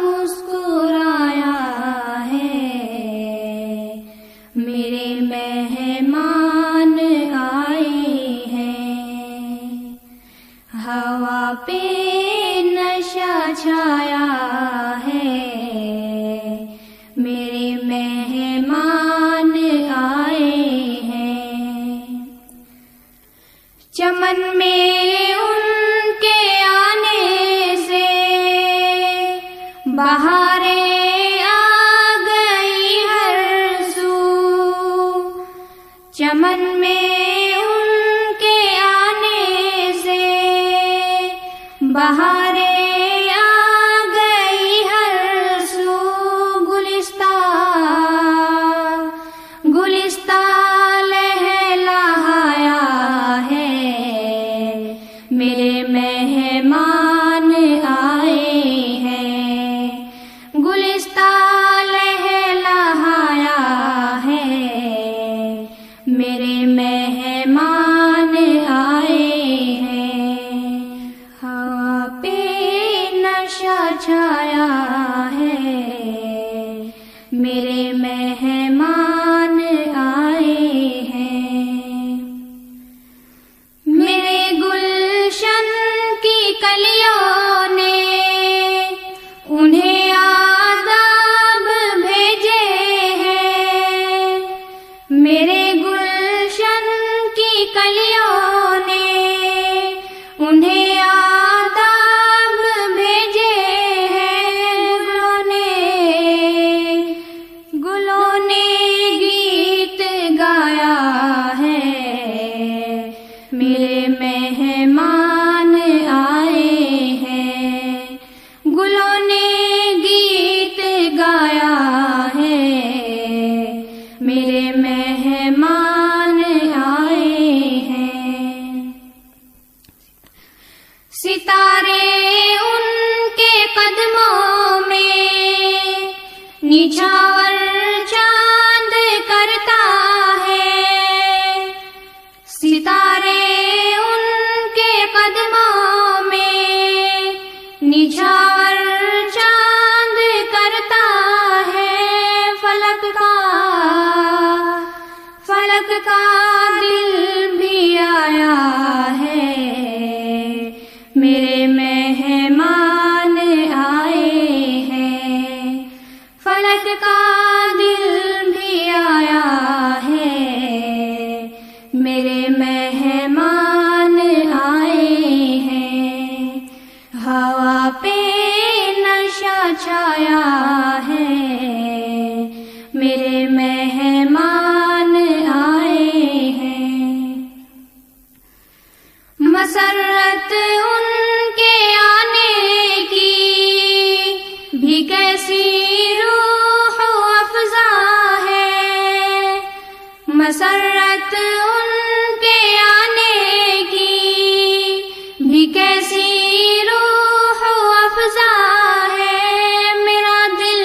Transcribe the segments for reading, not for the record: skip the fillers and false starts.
مسکرایا ہے، میرے مہمان آئے ہیں، ہوا پہ نشہ چھایا ہے، میرے مہمان آئے ہیں، چمن میں ان کے آنے سے بہاریں آ گئی ہر سو، چمن میں ان کے آنے سے بہاریں آ گئی ہر سو، گلستان لہلایا ہے، میرے مہمان آئے ہیں، گلستان لہلایا ہے، میرے مہمان آئے ہیں، ہوا پہ نشہ چھایا ہے، میرے مہمان آئے ہیں، میرے گلشن کی کلیوں نے انہیں آداب بھیجے ہیں، میرے گلشن کی کلیوں نے انہیں آداب بھیجے ہیں، گلوں نے گیت گایا ہے، میرے مہمان آئے ہیں، گلوں نے گیت گایا ہے، میرے مہمان آئے ہیں، ستارے ان کے قدموں میں نچھاور چاند کرتا ہے، ستارے ان کے قدموں میں نچھاور چاند کرتا ہے، فلک کا دل بھی آیا ہے، میرے مہمان آئے ہیں، فلک کا دل بھی آیا ہے، میرے مہمان آئے ہیں، ہوا پہ نشہ چھایا ہے، میرے مہمان آئے ہیں، مسرت ان کے آنے کی بھی کیسی روح افزا ہے، مسرت ان کے آنے کی بھی کیسی روح افزا ہے، میرا دل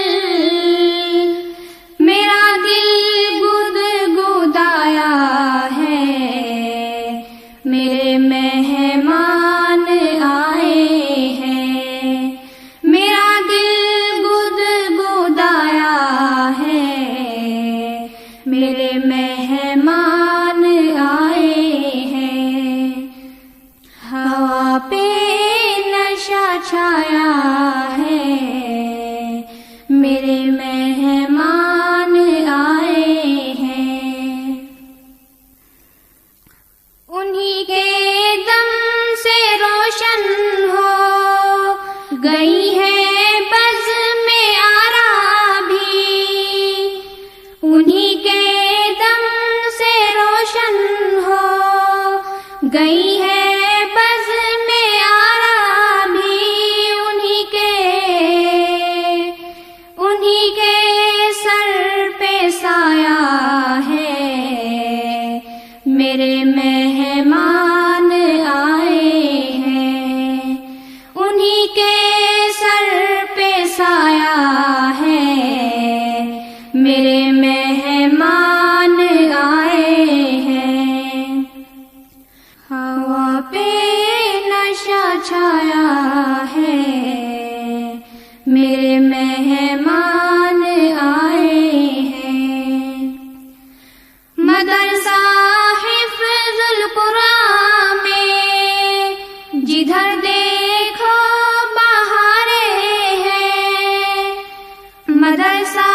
گدگدایا ہے، میرے مہمان آئے ہیں، میرا دل گدگدایا ہے، میرے مہمان آئے ہیں، ہوا پہ نشہ چھایا ہے، میرے مہمان آئے ہیں، انہی کے دم سے روشن ہو گئی ہے بزم آرا بھی، انہی کے دم سے روشن ہو گئی ہے بزم آرا بھی، انہی کے سر پہ سایہ ہے، میرے مہمان آئے ہیں، انہی کے سر پہ سایہ ہے، میرے مہمان آئے ہیں، ہوا پہ نشہ چھایا ہے، مہمان آئے ہیں. مدرسہ حفظ القرآن میں جدھر دیکھو بہاریں ہیں. مدرسہ